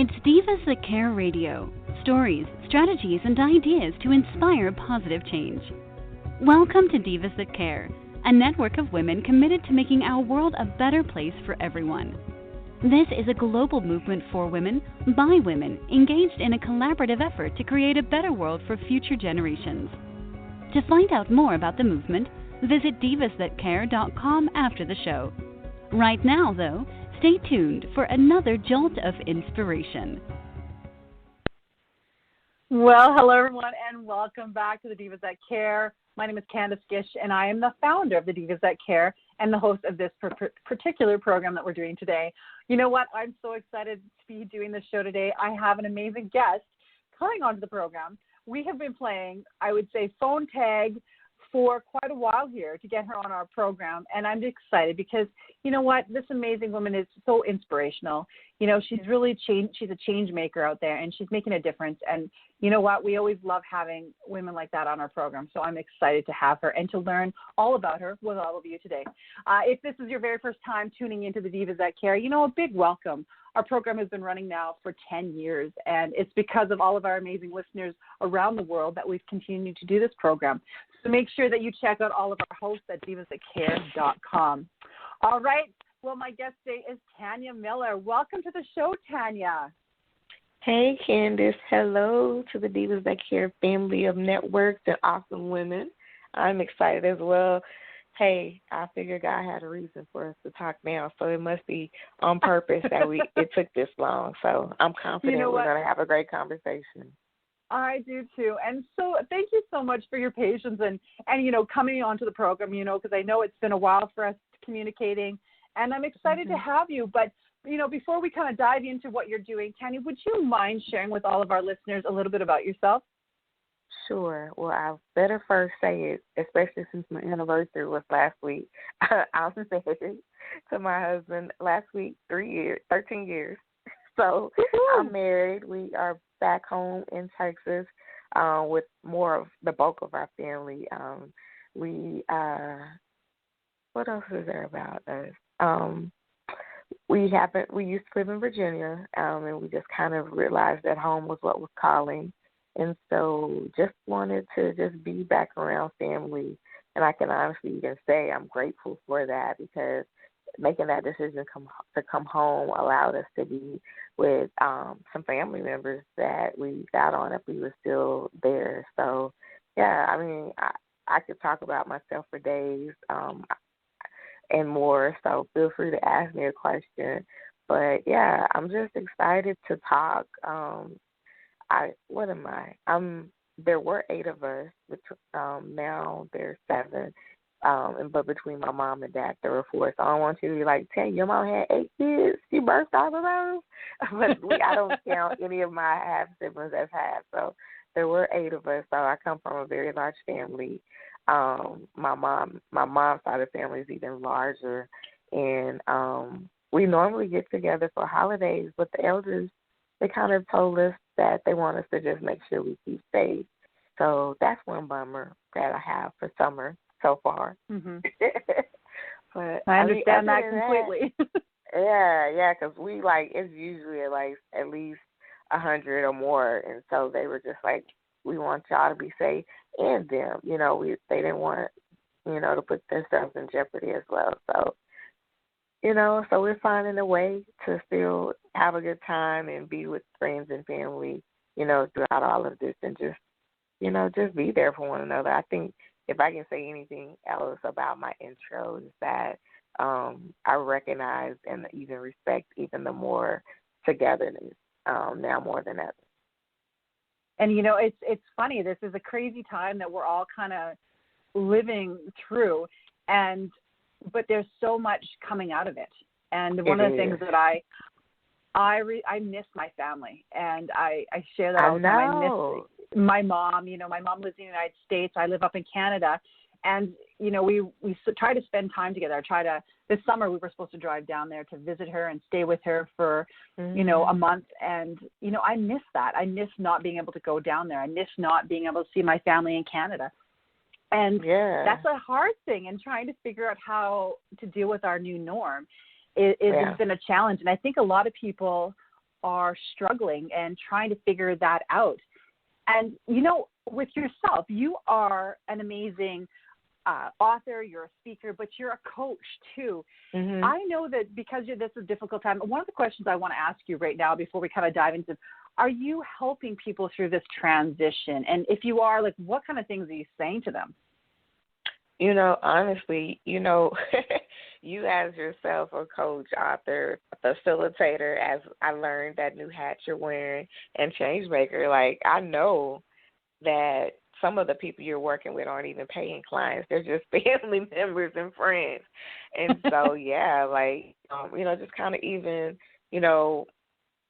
It's Divas That Care Radio. Stories, strategies, and ideas to inspire positive change. Welcome to Divas That Care, a network of women committed to making our world a better place for everyone. This is a global movement for women, by women, engaged in a collaborative effort to create a better world for future generations. To find out more about the movement, visit divasthatcare.com after the show. Right now, though, stay tuned for another jolt of inspiration. Well, hello, everyone, and welcome back to the Divas That Care. My name is Candace Gish, and I am the founder of the Divas That Care and the host of this particular program that we're doing today. You know what? I'm so excited to be doing this show today. I have an amazing guest coming onto the program. We have been playing, I would say, phone tag for quite a while here to get her on our program, and I'm excited because, you know what, this amazing woman is so inspirational. You know, she's really she's a change maker out there, and she's making a difference, and you know what, we always love having women like that on our program, so I'm excited to have her and to learn all about her with all of you today. If this is your very first time tuning into the Divas That Care, you know, a big welcome. Our program has been running now for 10 years, and it's because of all of our amazing listeners around the world that we've continued to do this program. So make sure that you check out all of our hosts at divasthatcare.com. All right. Well, my guest today is Tanya Miller. Welcome to the show, Tanya. Hey, Candace. Hello to the Divas That Care family of networks and awesome women. I'm excited as well. Hey, I figured God had a reason for us to talk now, so it must be on purpose that it took this long. So I'm confident we're going to have a great conversation. I do too. And so thank you so much for your patience and you know, coming onto the program, you know, because I know it's been a while for us communicating, and I'm excited to have you. But, you know, before we kind of dive into what you're doing, Tanya, would you mind sharing with all of our listeners a little bit about yourself? Sure. Well, I better first say it, especially since my anniversary was last week. I was married to my husband last week, 13 years. So I'm married. We are back home in Texas with more of the bulk of our family. What else is there about us? We used to live in Virginia, and we just kind of realized that home was what was calling. And so just wanted to just be back around family. And I can honestly even say I'm grateful for that, because making that decision to come home allowed us to be with some family members that we got on if we were still there. So, yeah, I mean, I could talk about myself for days and more, so feel free to ask me a question. But, yeah, I'm just excited to talk. What am I? There were 8 of us. Now there's 7. But between my mom and dad, there were 4. So I don't want you to be like, "Tell your mom had 8 kids. She birthed all of those." But I don't count any of my half siblings as half. So there were 8 of us. So I come from a very large family. My mom's side of the family is even larger, and we normally get together for holidays. But the elders, they kind of told us that they want us to just make sure we keep safe. So that's one bummer that I have for summer so far. Mm-hmm. But I understand that completely. Yeah, because it's usually at least 100 or more, and so they were just like, we want y'all to be safe, and them, you know, they didn't want, you know, to put themselves in jeopardy as well. So, you know, so we're finding a way to still have a good time and be with friends and family, you know, throughout all of this, and just, you know, just be there for one another. I think if I can say anything else about my intro is that I recognize and even respect even the more togetherness now more than ever. And, you know, it's funny. This is a crazy time that we're all kind of living through, but there's so much coming out of it. And one of the things that I miss my family, and I share that all the time. I miss my mom. You know, my mom lives in the United States. I live up in Canada. And, you know, we try to spend time together. This summer we were supposed to drive down there to visit her and stay with her for, you know, a month. And, you know, I miss that. I miss not being able to go down there. I miss not being able to see my family in Canada. And that's a hard thing, and trying to figure out how to deal with our new norm. It's been a challenge. And I think a lot of people are struggling and trying to figure that out. And, you know, with yourself, you are an amazing author, you're a speaker, but you're a coach too. Mm-hmm. I know that because this is a difficult time, one of the questions I want to ask you right now before we kind of dive into, are you helping people through this transition? And if you are, like, what kind of things are you saying to them? You know, honestly, you know, you as yourself a coach, author, facilitator, as I learned that new hat you're wearing, and change maker, like, I know that some of the people you're working with aren't even paying clients. They're just family members and friends. And so, yeah, like, you know, just kind of even, you know,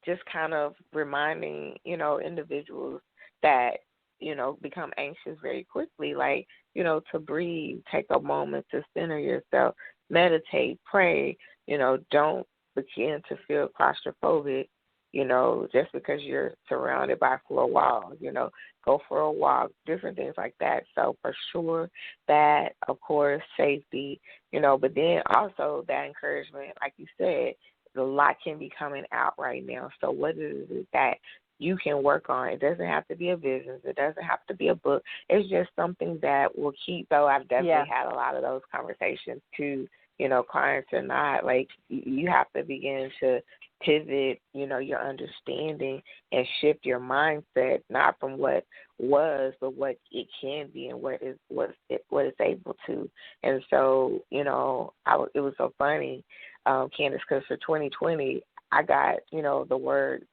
just kind of reminding, you know, individuals that, you know, become anxious very quickly, like, you know, to breathe, take a moment to center yourself, meditate, pray, you know, don't begin to feel claustrophobic, you know, just because you're surrounded by four walls, you know, go for a walk, different things like that. So for sure that, of course, safety, you know, but then also that encouragement, like you said, a lot can be coming out right now. So what is it that you can work on? It doesn't have to be a business. It doesn't have to be a book. It's just something that will keep, though I've definitely had a lot of those conversations too, you know, clients or not. Like, you have to begin to pivot, you know, your understanding and shift your mindset, not from what was, but what it can be and what it's able to. And so, you know, it was so funny, Candace, because for 2020, I got, you know, the word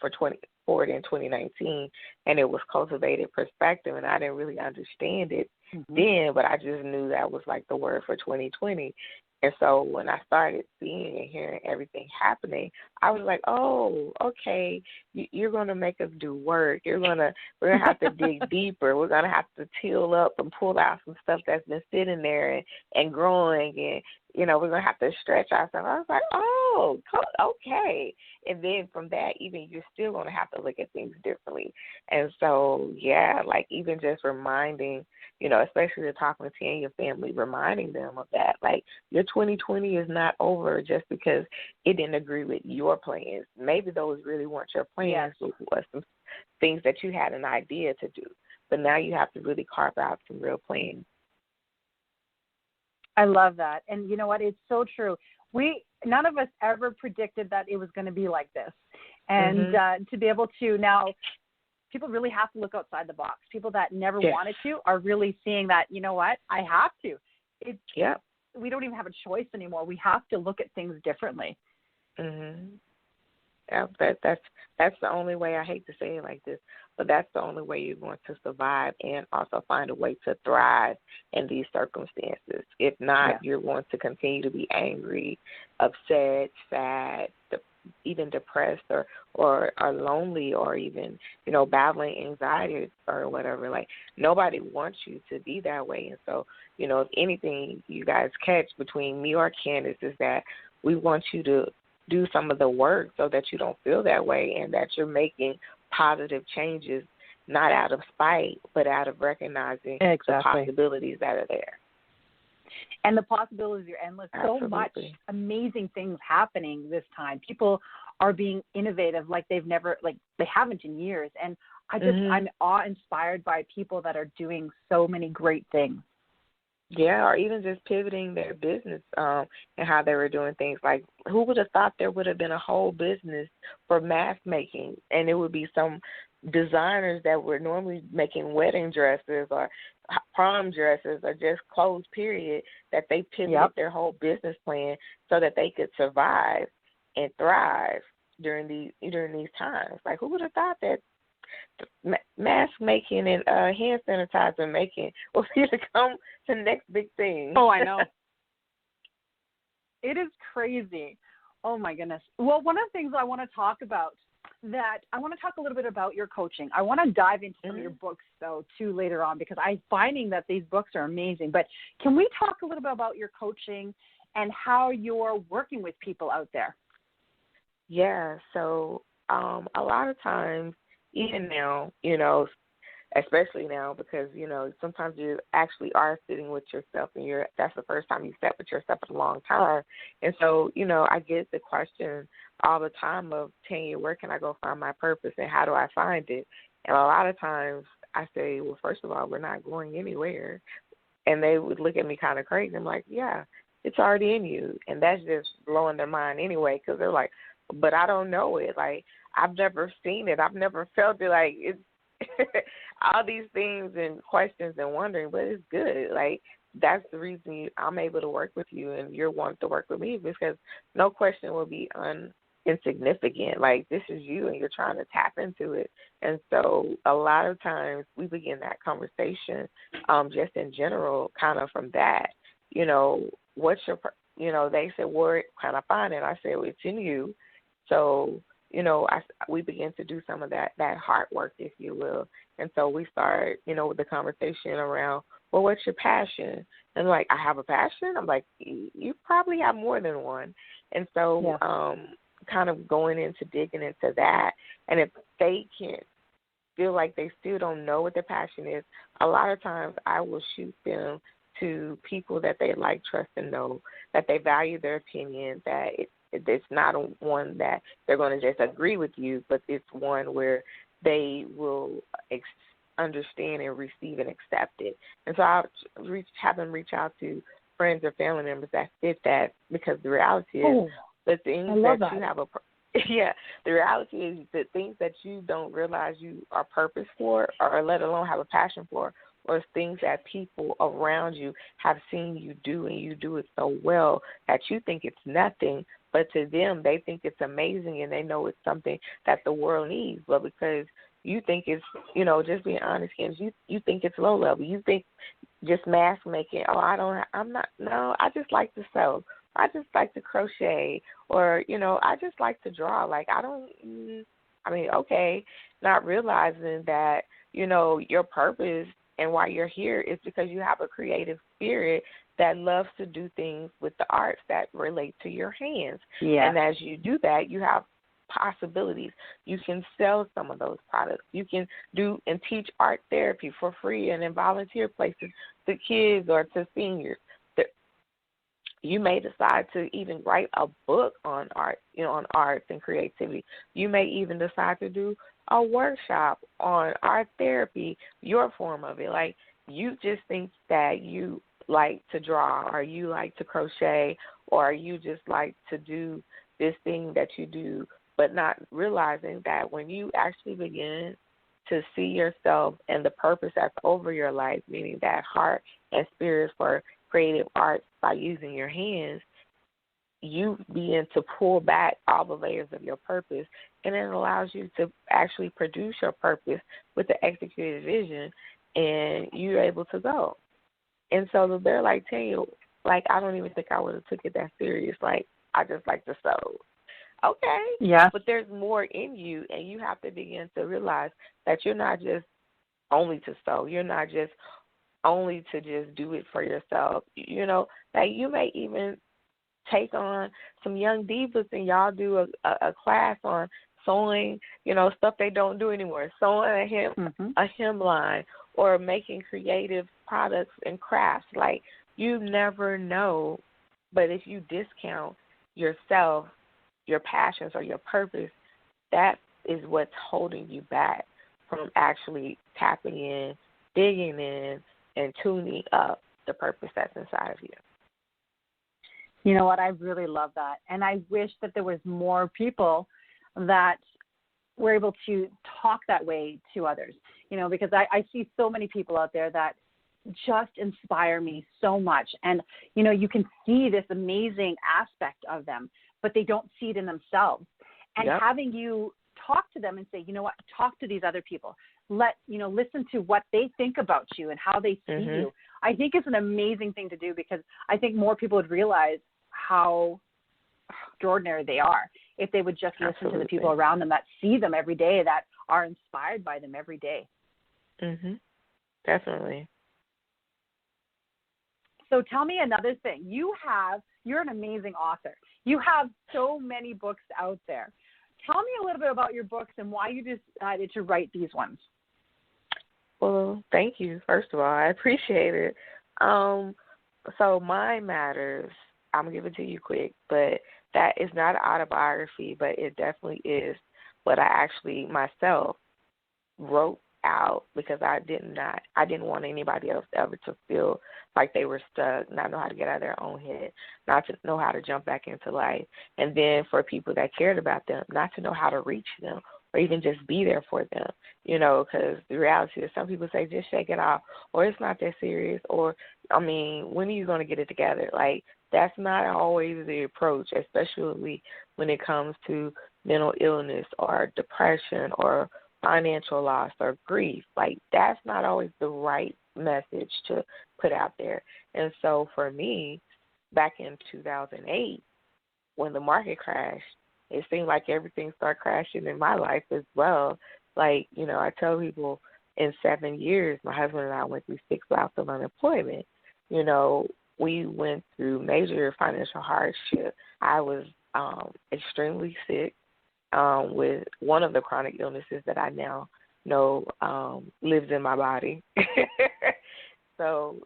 for 2040 in 2019, and it was cultivated perspective, and I didn't really understand it then, but I just knew that was like the word for 2020. And so when I started seeing and hearing everything happening, I was like, oh, okay, you're going to make us do work. We're going to have to dig deeper. We're going to have to till up and pull out some stuff that's been sitting there and growing, and, you know, we're going to have to stretch ourselves. I was like, oh, okay. And then from that, even you're still going to have to look at things differently. And so, yeah, like even just reminding, you know, especially the talking to and your family, reminding them of that. Like, your 2020 is not over just because it didn't agree with your plans. Maybe those really weren't your plans, but was some things that you had an idea to do. But now you have to really carve out some real plans. I love that. And you know what? It's so true. None of us ever predicted that it was going to be like this. And to be able to now, people really have to look outside the box. People that never wanted to are really seeing that, you know what, I have to. We don't even have a choice anymore. We have to look at things differently. Yeah, that's the only way. I hate to say it like this, but that's the only way you're going to survive and also find a way to thrive in these circumstances. If not, you're going to continue to be angry, upset, sad, even depressed or lonely, or even, you know, battling anxiety or whatever. Like, nobody wants you to be that way. And so, you know, if anything you guys catch between me or Candace is that we want you to do some of the work so that you don't feel that way, and that you're making positive changes, not out of spite, but out of recognizing the possibilities that are there. And the possibilities are endless. So much amazing things happening this time. People are being innovative like they haven't in years. And I'm awe-inspired by people that are doing so many great things. Yeah, or even just pivoting their business and how they were doing things. Like, who would have thought there would have been a whole business for mask making, and it would be some designers that were normally making wedding dresses or prom dresses or just clothes, period, that they pivoted their whole business plan so that they could survive and thrive during these times. Like, who would have thought that mask making and hand sanitizer making will become the next big thing? Oh, I know. It is crazy. Oh, my goodness. Well, one of the things I want to talk about, I want to talk a little bit about your coaching. I want to dive into some of your books, though, too, later on, because I'm finding that these books are amazing. But can we talk a little bit about your coaching and how you're working with people out there? Yeah, so a lot of times, even now, you know, especially now because, sometimes you actually are sitting with yourself and that's the first time you sat with yourself in a long time. And so, I get the question all the time of, Tanya, where can I go find my purpose and how do I find it? And a lot of times I say, well, first of all, we're not going anywhere. And they would look at me kind of crazy. I'm like, yeah, it's already in you. And that's just blowing their mind anyway, because they're like, but I don't know it. Like, I've never seen it. I've never felt it. Like, it's all these things and questions and wondering, but it's good. Like, that's the reason I'm able to work with you and you're wanting to work with me, because no question will be insignificant. Like, this is you and you're trying to tap into it. And so a lot of times we begin that conversation just in general kind of from that. What's your, they say, where can I find it? I say, well, it's in you. So, we begin to do some of that heart work, if you will. And so we start, with the conversation around, well, what's your passion? And like, I have a passion? I'm like, you probably have more than one. And so kind of going into digging into that. And if they can't feel like they still don't know what their passion is, a lot of times I will shoot them to people that they like, trust, and know, that they value their opinion, that it's not one that they're going to just agree with you, but it's one where they will understand and receive and accept it. And so I'll have them reach out to friends or family members that fit that, because the reality is the things that you have the reality is the things that you don't realize you are purpose for, or let alone have a passion for, or things that people around you have seen you do, and you do it so well that you think it's nothing, but to them they think it's amazing and they know it's something that the world needs. But because you think it's, just being honest, Kim, you think it's low level. You think just mask making, I just like to sew. I just like to crochet, or, I just like to draw. Like, not realizing that, your purpose and why you're here is because you have a creative spirit that loves to do things with the arts that relate to your hands. Yeah. And as you do that, you have possibilities. You can sell some of those products. You can do and teach art therapy for free and in volunteer places to kids or to seniors. You may decide to even write a book on art, on arts and creativity. You may even decide to do a workshop on art therapy, your form of it. Like, you just think that you like to draw, or you like to crochet, or you just like to do this thing that you do, but not realizing that when you actually begin to see yourself and the purpose that's over your life, meaning that heart and spirit for creative arts by using your hands, you begin to pull back all the layers of your purpose, and it allows you to actually produce your purpose with the executed vision, and you're able to go. And so they're like, Tanya, like, I don't even think I would have took it that serious. Like, I just like to sew. Okay. Yeah. But there's more in you, and you have to begin to realize that you're not just only to sew. You're not just only to just do it for yourself. That you may even take on some young divas and y'all do a class on sewing, stuff they don't do anymore, sewing a hemline, or making creative products and crafts. Like, you never know, but if you discount yourself, your passions, or your purpose, that is what's holding you back from actually tapping in, digging in, and tuning up the purpose that's inside of you. You know what? I really love that. And I wish that there was more people that were able to talk that way to others, because I see so many people out there that just inspire me so much. And, you can see this amazing aspect of them, but they don't see it in themselves. And having you talk to them and say, talk to these other people. Listen to what they think about you and how they see you. I think it's an amazing thing to do, because I think more people would realize how extraordinary they are if they would just listen to the people around them that see them every day, that are inspired by them every day. Definitely. So tell me another thing. You're an amazing author. You have so many books out there. Tell me a little bit about your books and why you decided to write these ones. Well, thank you. First of all, I appreciate it. So Mind Matters, I'm gonna give it to you quick, but that is not an autobiography, but it definitely is what I actually myself wrote out because I didn't want anybody else ever to feel like they were stuck, not know how to get out of their own head, not to know how to jump back into life, and then for people that cared about them, not to know how to reach them or even just be there for them, because the reality is some people say just shake it off or it's not that serious or, I mean, when are you going to get it together? Like, that's not always the approach, especially when it comes to mental illness or depression or financial loss or grief. Like, that's not always the right message to put out there. And so for me, back in 2008, when the market crashed, it seemed like everything started crashing in my life as well. Like, I tell people in 7 years, my husband and I went through 6 bouts of unemployment. We went through major financial hardship. I was extremely sick with one of the chronic illnesses that I now know lives in my body. So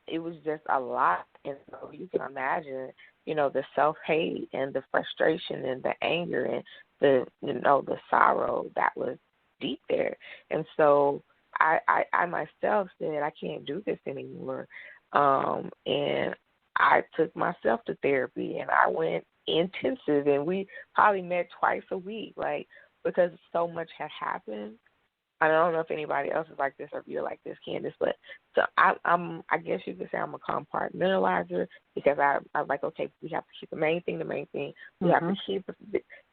it was just a lot. And so you can imagine, the self-hate and the frustration and the anger and the sorrow that was deep there. And so I myself said, I can't do this anymore. And I took myself to therapy and I went intensive and we probably met twice a week, like, because so much had happened. I don't know if anybody else is like this or if you're like this, Candace, but so I guess you could say I'm a compartmentalizer because I'm like, okay, we have to keep the main thing. We have to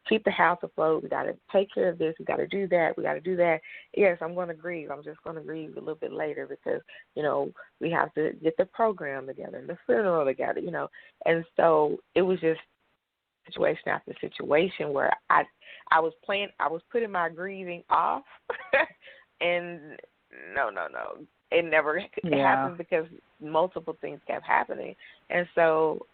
keep the house afloat. We got to take care of this. We got to do that. Yes, I'm going to grieve. I'm just going to grieve a little bit later because, we have to get the program together and the funeral together, And so it was just situation after situation where I was putting my grieving off and no. It never happened because multiple things kept happening. And so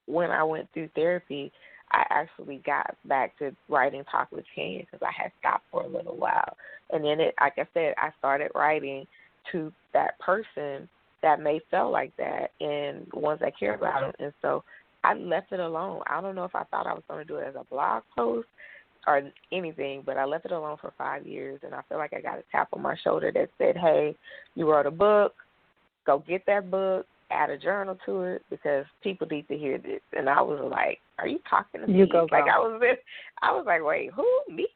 when I went through therapy, I actually got back to writing Talk with Ken because I had stopped for a little while. And then, like I said, I started writing to that person that may feel like that and ones that care about them. And so I left it alone. I don't know if I thought I was going to do it as a blog post or anything, but I left it alone for 5 years, and I feel like I got a tap on my shoulder that said, hey, you wrote a book, go get that book, add a journal to it, because people need to hear this. And I was like, are you talking to me? Like, I was like, wait, who, me?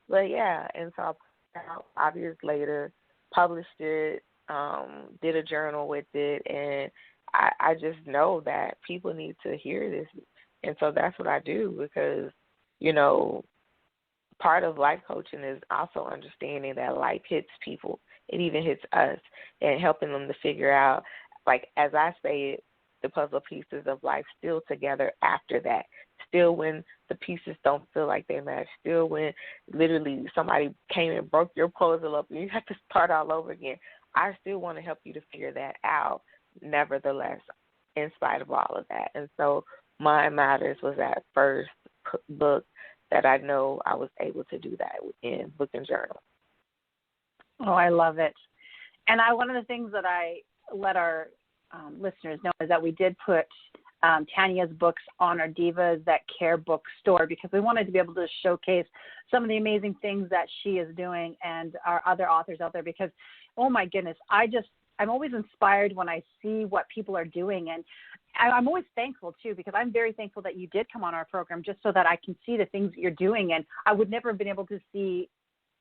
But, yeah, and so I put it out 5 years later, published it, did a journal with it, and I just know that people need to hear this. And so that's what I do because, part of life coaching is also understanding that life hits people. It even hits us and helping them to figure out, like, as I say it, the puzzle pieces of life still together after that. Still when the pieces don't feel like they match. Still when literally somebody came and broke your puzzle up and you have to start all over again. I still want to help you to figure that out, nevertheless, in spite of all of that. And so Mind Matters was that first book that I know I was able to do that in book and journal. Oh, I love it. And one of the things that I let our listeners know is that we did put Tanya's books on our Divas That Care bookstore because we wanted to be able to showcase some of the amazing things that she is doing and our other authors out there because, oh my goodness, I'm always inspired when I see what people are doing. And I'm always thankful, too, because I'm very thankful that you did come on our program just so that I can see the things that you're doing. And I would never have been able to see,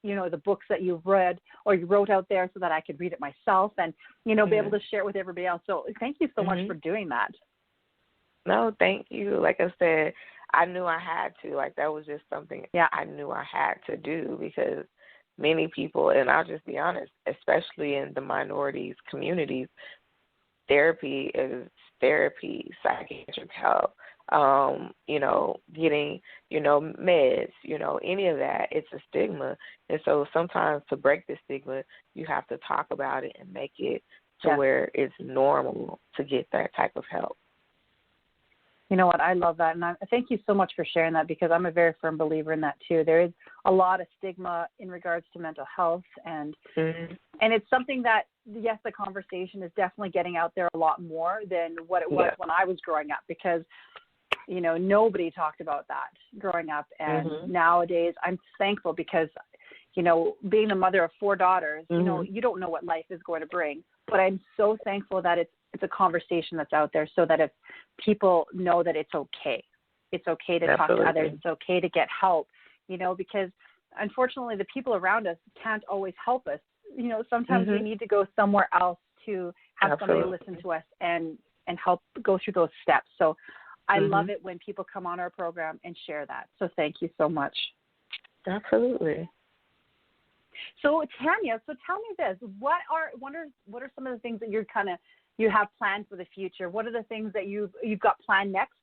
the books that you've read or you wrote out there so that I could read it myself and, be able to share it with everybody else. So thank you so much for doing that. No, thank you. Like I said, I knew I had to. Like, that was just something I knew I had to do because many people, and I'll just be honest, especially in the minorities communities, therapy is therapy, psychiatric help, getting, meds, any of that, it's a stigma. And so sometimes to break the stigma, you have to talk about it and make it to where it's normal to get that type of help. You know what? I love that. And thank you so much for sharing that, because I'm a very firm believer in that too. There is a lot of stigma in regards to mental health, and it's something that, yes, the conversation is definitely getting out there a lot more than what it was when I was growing up, because, you know, nobody talked about that growing up. And nowadays I'm thankful because, you know, being the mother of 4 daughters, you know, you don't know what life is going to bring, but I'm so thankful that it's a conversation that's out there, so that if people know that it's okay to talk to others, it's okay to get help, you know, because unfortunately the people around us can't always help us. You know, sometimes we need to go somewhere else to have somebody listen to us and help go through those steps. So I love it when people come on our program and share that. So thank you so much. Absolutely. So Tanya, so tell me this: what are some of the things that you have planned for the future? What are the things that you've got planned next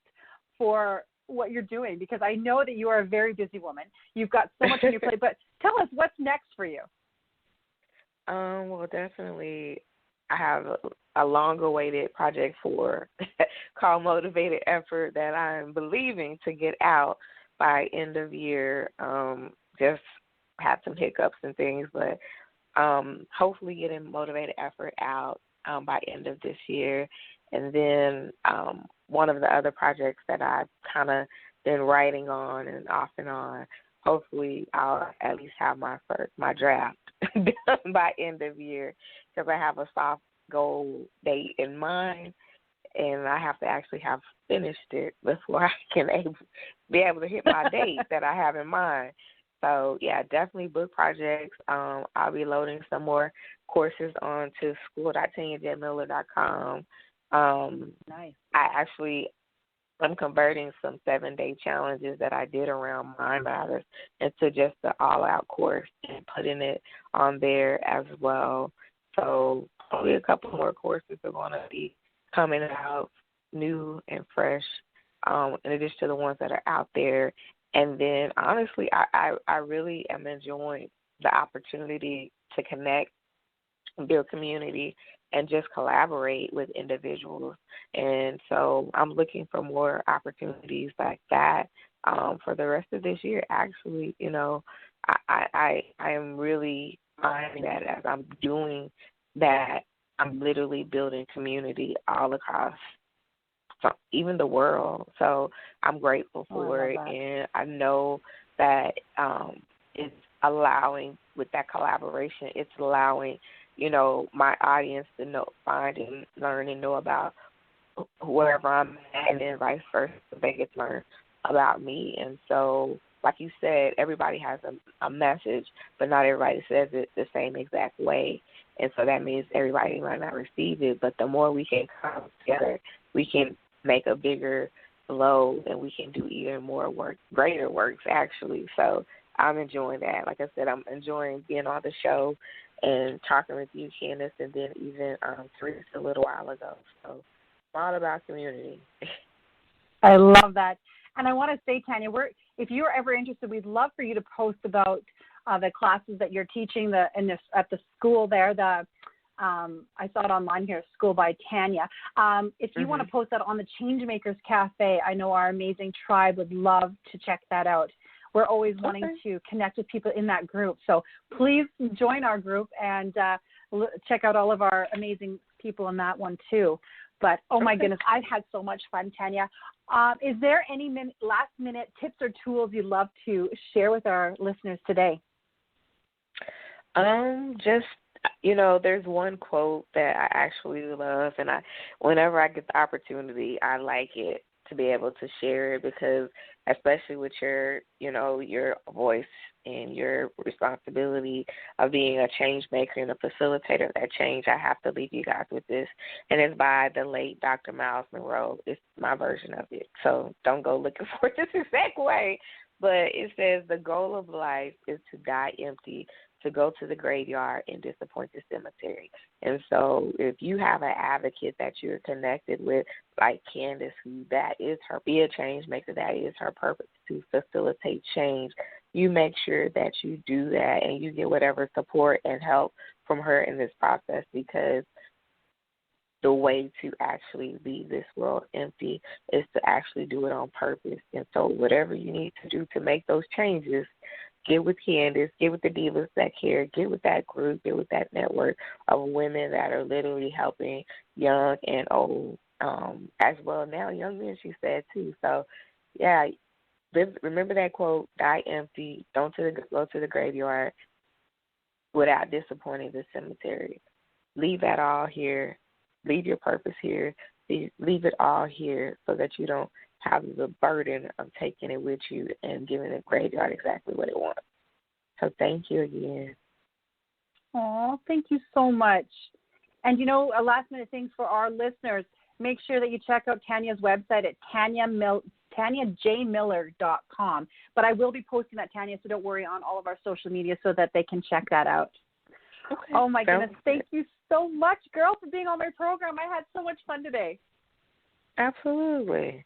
for what you're doing? Because I know that you are a very busy woman. You've got so much on your plate. But tell us, what's next for you? Well, definitely, I have a long-awaited project called Motivated Effort that I'm believing to get out by end of year. Just had some hiccups and things, but hopefully getting Motivated Effort out by end of this year. And then one of the other projects that I've kind of been writing on and off and on, hopefully I'll at least have my draft done by end of year, because I have a soft goal date in mind, and I have to actually have finished it before I can be able to hit my date that I have in mind. So, yeah, definitely book projects. I'll be loading some more courses onto school.tanyajmiller.com. Nice. I'm converting some 7-day challenges that I did around Mind Matters into just the all-out course and putting it on there as well. So probably a couple more courses are going to be coming out new and fresh, in addition to the ones that are out there. And then, honestly, I really am enjoying the opportunity to connect, build community, and just collaborate with individuals. And so I'm looking for more opportunities like that for the rest of this year. Actually, you know, I am really finding that as I'm doing that, I'm literally building community all across even the world. So I'm grateful for it, and I know that it's allowing, with that collaboration, it's allowing, you know, my audience to find and learn and know about wherever I'm at, and then vice versa, they get to learn about me. And so, like you said, everybody has a message, but not everybody says it the same exact way. And so that means everybody might not receive it, but the more we can come together, we can make a bigger flow, and we can do even more work, greater works, actually. So I'm enjoying that. Like I said, I'm enjoying being on the show and talking with you, Candace, and then even Teresa a little while ago. So it's all about community. I love that. And I want to say, Tanya, if you're ever interested, we'd love for you to post about the classes that you're teaching at the school there. I saw it online here, School by Tanya. If you want to post that on the Changemakers Cafe, I know our amazing tribe would love to check that out. We're always wanting to connect with people in that group. So please join our group and check out all of our amazing people in that one too. But, oh my goodness, I've had so much fun, Tanya. Is there any last-minute tips or tools you'd love to share with our listeners today? Just, you know, there's one quote that I actually love, and whenever I get the opportunity, I like it to be able to share it, because especially with your voice and your responsibility of being a change maker and a facilitator of that change, I have to leave you guys with this. And it's by the late Dr. Miles Monroe. It's my version of it. So don't go looking for this exact way. But it says the goal of life is to die empty, to go to the graveyard and disappoint the cemetery. And so if you have an advocate that you're connected with, like Candace, who that is her, be a change maker, that is her purpose, to facilitate change, you make sure that you do that and you get whatever support and help from her in this process, because the way to actually leave this world empty is to actually do it on purpose. And so whatever you need to do to make those changes, get with Candace, get with the Divas That Care, get with that group, get with that network of women that are literally helping young and old, as well now young men, she said, too. So, yeah, remember that quote, die empty, don't go to the graveyard without disappointing the cemetery. Leave that all here. Leave your purpose here. Leave it all here so that you don't have the burden of taking it with you and giving the graveyard exactly what it wants. So thank you again. Oh, thank you so much. And, a last-minute thing for our listeners, make sure that you check out Tanya's website at TanyaJMiller.com. But I will be posting that, Tanya, so don't worry, on all of our social media so that they can check that out. Okay. Oh, my goodness. Thank you so much, girl, for being on my program. I had so much fun today. Absolutely.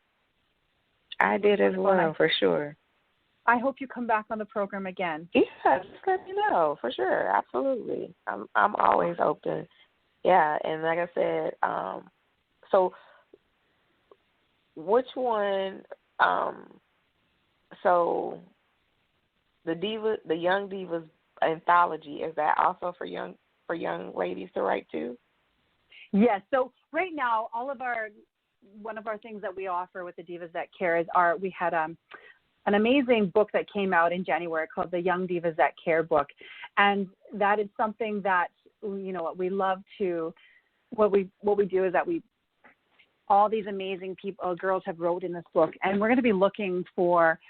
I did as well, for sure. I hope you come back on the program again. Yeah, just let me know, for sure. Absolutely. I'm always open. Yeah, and like I said, so which one, so the Young Divas anthology, is that also for young ladies to write to? Yes. So right now, one of our things that we offer with the Divas That Care is we had an amazing book that came out in January called the Young Divas That Care book, and that is something that we love to. What we do is that all these amazing girls have wrote in this book, and we're going to be looking for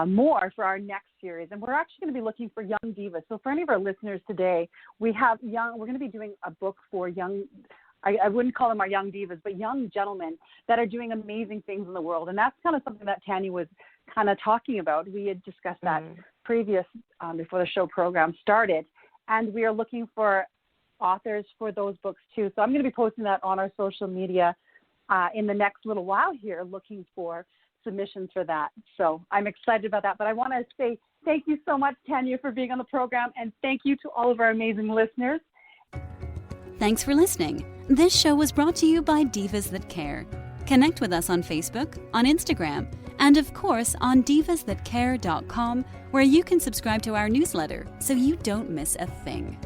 more for our next series, and we're actually going to be looking for young divas. So for any of our listeners today, we're going to be doing a book for young. I wouldn't call them our young divas, but young gentlemen that are doing amazing things in the world. And that's kind of something that Tanya was kind of talking about. We had discussed that previous, before the show program started. And we are looking for authors for those books too. So I'm going to be posting that on our social media in the next little while here, looking for submissions for that. So I'm excited about that. But I want to say thank you so much, Tanya, for being on the program. And thank you to all of our amazing listeners. Thanks for listening. This show was brought to you by Divas That Care. Connect with us on Facebook, on Instagram, and of course on divasthatcare.com, where you can subscribe to our newsletter so you don't miss a thing.